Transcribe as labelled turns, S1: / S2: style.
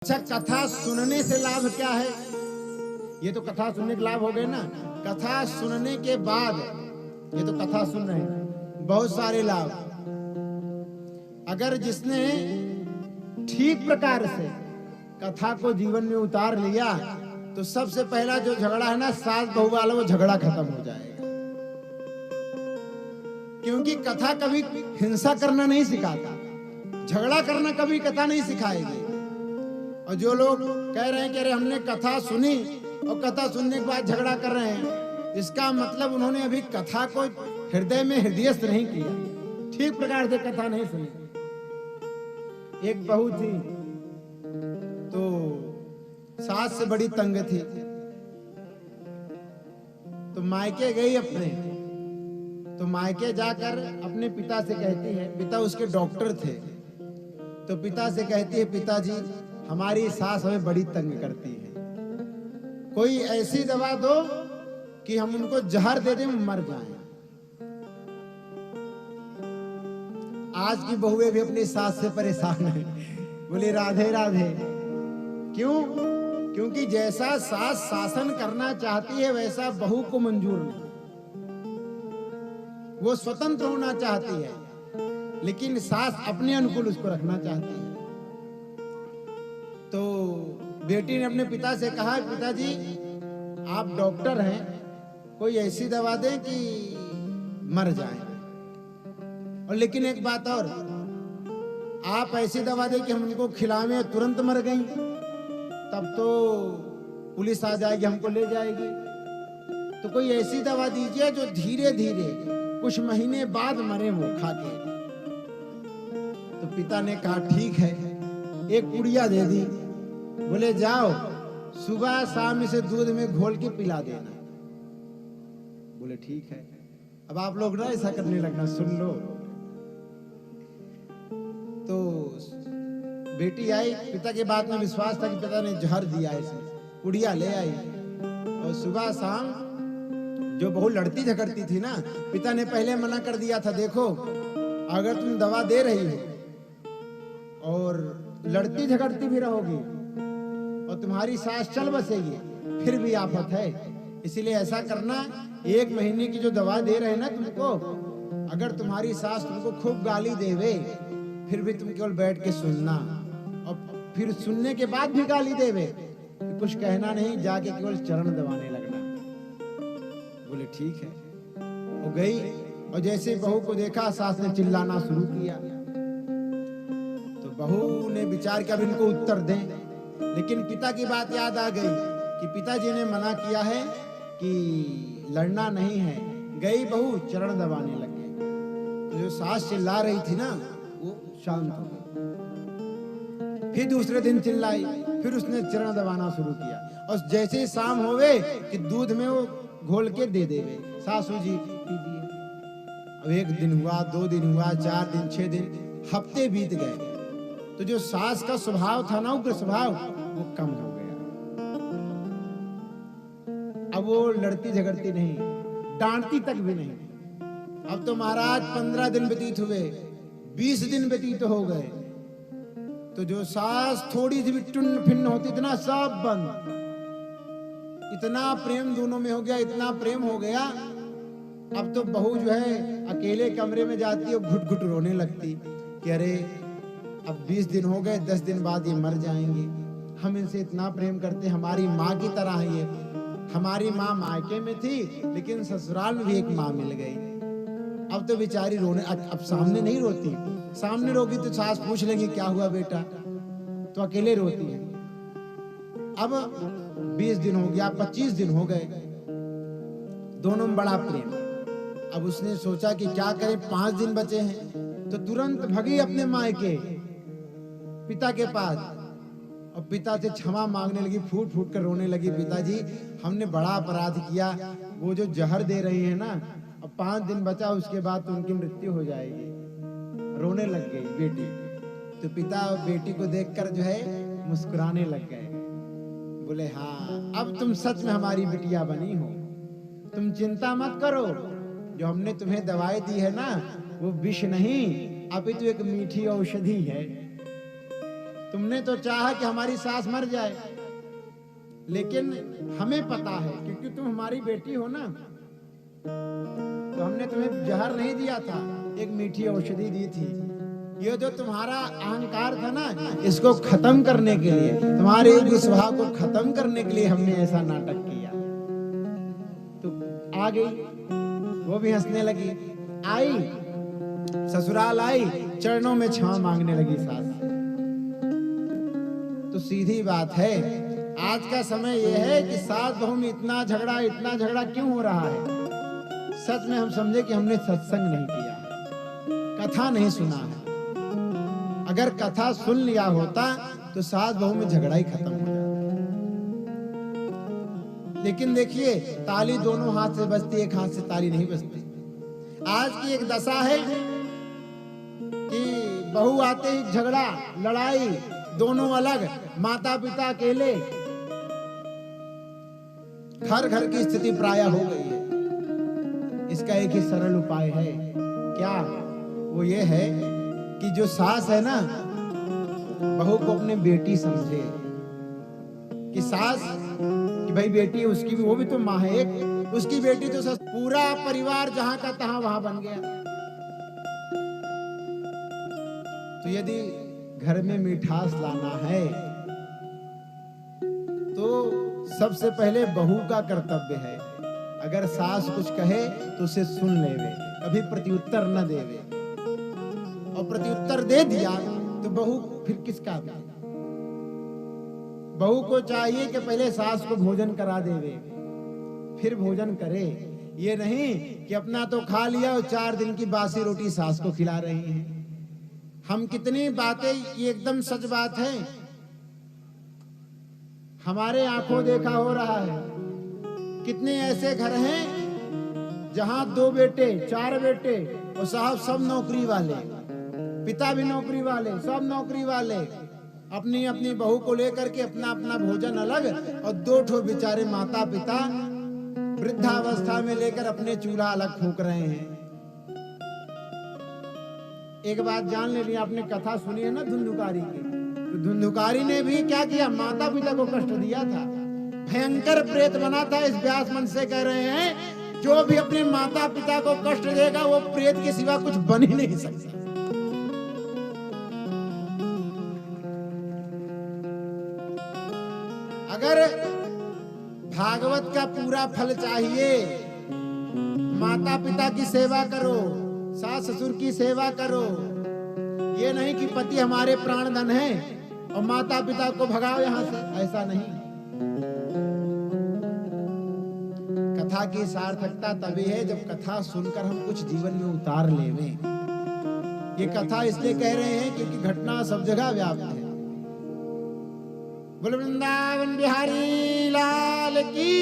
S1: अच्छा, कथा सुनने से लाभ क्या है? ये तो कथा सुनने के लाभ हो गए ना। कथा सुनने के बाद, ये तो कथा सुन रहे हैं, बहुत सारे लाभ। अगर जिसने ठीक प्रकार से कथा को जीवन में उतार लिया तो सबसे पहला जो झगड़ा है ना सास बहू वाला, वो झगड़ा खत्म हो जाएगा। क्योंकि कथा कभी हिंसा करना नहीं सिखाता, झगड़ा करना कभी कथा नहीं सिखाएगी। और जो लोग कह रहे हैं कि अरे हमने कथा सुनी और कथा सुनने के बाद झगड़ा कर रहे हैं, इसका मतलब उन्होंने अभी कथा को हृदय में हृदयस्थ नहीं किया, ठीक प्रकार से कथा नहीं सुनी। एक बहू थी तो सास से बड़ी तंग थी, तो मायके गई अपने, तो मायके जाकर अपने पिता से कहती है, पिता उसके डॉक्टर थे, तो पिता से कहती है, पिताजी हमारी सास हमें बड़ी तंग करती है, कोई ऐसी दवा दो कि हम उनको जहर दे दें मर जाएं। आज की बहुएं भी अपनी सास से परेशान है, बोले राधे राधे। क्यों? क्योंकि जैसा सास शासन करना चाहती है वैसा बहू को मंजूर नहीं। वो स्वतंत्र होना चाहती है, लेकिन सास अपने अनुकूल उसको रखना चाहती है। तो बेटी ने अपने पिता से कहा, पिताजी आप डॉक्टर हैं, कोई ऐसी दवा दें कि मर जाएं। और लेकिन एक बात और, आप ऐसी दवा दें कि हम उनको खिलावें तुरंत मर गई, तब तो पुलिस आ जाएगी, हमको ले जाएगी। तो कोई ऐसी दवा दीजिए जो धीरे धीरे कुछ महीने बाद मरे वो खा के। तो पिता ने कहा ठीक है, एक पुड़िया दे दी, बोले जाओ सुबह शाम इसे दूध में घोल के पिला देना। बोले ठीक है। अब आप लोग ना ऐसा करने लगना, सुन लो। तो बेटी आई, पिता के बात में विश्वास था कि पिता ने जहर दिया, इसे पुड़िया ले आई, और सुबह शाम जो बहू लड़ती झगड़ती थी ना, पिता ने पहले मना कर दिया था, देखो अगर तुम दवा दे रही हो और लड़ती झगड़ती भी रहोगी और तुम्हारी सास चल बसेगी, फिर भी आफत है। इसीलिए ऐसा करना, 1 महीने की जो दवा दे रहे हैं ना तुमको, अगर तुम्हारी सास तुमको खूब गाली देवे फिर भी तुम केवल बैठ के सुनना, और फिर सुनने के बाद भी गाली देवे तो कुछ कहना नहीं, जाके केवल चरण दबाने लगना। बोले ठीक है। वो गई और जैसे बहू को देखा, सास ने चिल्लाना शुरू किया। तो बहू ने विचार किया अब इनको उत्तर दें, लेकिन पिता की बात याद आ गई कि पिताजी ने मना किया है कि लड़ना नहीं है। गई बहू, चरण दबाने लग गई। तो जो सास चिल्ला रही थी ना वो शांत हो गई। फिर दूसरे दिन चिल्लाई, फिर उसने चरण दबाना शुरू किया, और जैसे ही शाम होवे कि दूध में वो घोल के दे देवे, सासू जी पीजिए। अब 1 दिन हुआ, 2 दिन हुआ, 4 दिन, 6 दिन, हफ्ते बीत गए। तो जो सास का स्वभाव था ना, उग्र स्वभाव, वो कम हो गया। अब वो लड़ती झगड़ती नहीं, डांटती तक भी नहीं। अब तो महाराज 15 दिन व्यतीत हुए, 20 दिन व्यतीत हो गए, तो जो सास थोड़ी सी भी टुन्न फिन्न होती थी ना, सब बंद। इतना प्रेम दोनों में हो गया, इतना प्रेम हो गया। अब तो बहू जो है अकेले कमरे में जाती और घुट घुट रोने लगती कि अरे अब 20 दिन हो गए, 10 दिन बाद ये मर जाएंगे, हम इनसे इतना प्रेम करते, हमारी माँ की तरह है ये। हमारी माँ मायके में थी, लेकिन ससुराल में भी एक माँ मिल गई। अब तो बेचारी रोने, अब सामने नहीं रोती, सामने रोगी तो सास पूछ लेंगे क्या हुआ बेटा, तो अकेले रोती है। अब 20 दिन हो गया, 25 दिन हो गए, दोनों में बड़ा प्रेम। अब उसने सोचा कि क्या करें, 5 दिन बचे हैं, तो तुरंत भगी अपने मायके पिता के पास, और पिता से क्षमा मांगने लगी, फूट फूट कर रोने लगी, पिताजी हमने बड़ा अपराध किया, वो जो जहर दे रही है ना, अब 5 दिन बचा, उसके बाद तो उनकी मृत्यु हो जाएगी। रोने लग गई बेटी। तो पिता बेटी को देखकर जो है मुस्कुराने लग गए, बोले हाँ अब तुम सच में हमारी बिटिया बनी हो, तुम चिंता मत करो, जो हमने तुम्हें दवाई दी है ना वो विष नहीं, अभी तो एक मीठी औषधि है। तुमने तो चाहा कि हमारी सास मर जाए, लेकिन हमें पता है क्योंकि तुम हमारी बेटी हो ना, तो हमने तुम्हें जहर नहीं दिया था, एक मीठी औषधि दी थी। ये जो तुम्हारा अहंकार था ना, इसको खत्म करने के लिए, तुम्हारे इस स्वभाव को खत्म करने के लिए हमने ऐसा नाटक किया। तो आ गई, वो भी हंसने लगी। आई, ससुराल आई, चरणों में क्षमा मांगने लगी सास से। तो सीधी बात है, आज का समय यह है कि सास बहू में इतना झगड़ा क्यों हो रहा है? सच में हम समझे कि हमने सत्संग नहीं किया, कथा नहीं सुना है। अगर कथा सुन लिया होता तो सास बहू में झगड़ा ही खत्म हो जाता। लेकिन देखिए, ताली दोनों हाथ से बजती, एक हाथ से ताली नहीं बजती। आज की एक दशा है कि बहू आते ही झगड़ा, लड़ाई, दोनों अलग, माता पिता अकेले, घर घर की स्थिति प्राय हो गई है। इसका एक ही सरल उपाय है, क्या? वो ये है कि जो सास है ना, बहू को अपने बेटी समझे। कि सास कि भाई बेटी उसकी भी, वो भी तो माँ है एक, उसकी बेटी तो पूरा परिवार जहां का तहां वहां बन गया। तो यदि घर में मिठास लाना है तो सबसे पहले बहू का कर्तव्य है, अगर सास कुछ कहे तो उसे सुन लेवे, कभी प्रत्युत्तर न देवे। और प्रत्युत्तर दे दिया तो बहू फिर किसका भी? बहू को चाहिए कि पहले सास को भोजन करा देवे, फिर भोजन करे। ये नहीं कि अपना तो खा लिया और 4 दिन की बासी रोटी सास को खिला रही हैं। हम कितनी बातें, ये एकदम सच बात है, हमारे आंखों देखा हो रहा है। कितने ऐसे घर हैं जहां 2 बेटे, 4 बेटे और साहब सब नौकरी वाले, पिता भी नौकरी वाले, सब नौकरी वाले, अपनी अपनी बहू को लेकर के अपना अपना भोजन अलग, और 2 ठो बेचारे माता पिता वृद्धावस्था में लेकर अपने चूल्हा अलग फूंक रहे हैं। एक बात जान लेनी, आपने कथा सुनी है ना धुंधुकारी की, तो धुंधुकारी ने भी क्या किया? माता पिता को कष्ट दिया था, भयंकर प्रेत बना था। इस व्यास मन से कह रहे हैं, जो भी अपने माता पिता को कष्ट देगा वो प्रेत के सिवा कुछ बन ही नहीं सकता। अगर भागवत का पूरा फल चाहिए, माता पिता की सेवा करो, सास ससुर की सेवा करो। ये नहीं कि पति हमारे प्राण धन है और माता पिता को भगाओ यहां से, ऐसा नहीं। कथा की सार्थकता तभी है जब कथा सुनकर हम कुछ जीवन में उतार लेवें। ये कथा इसलिए कह रहे हैं क्योंकि घटना सब जगह व्याप्त है। बोल वृंदावन बिहारी लाल की।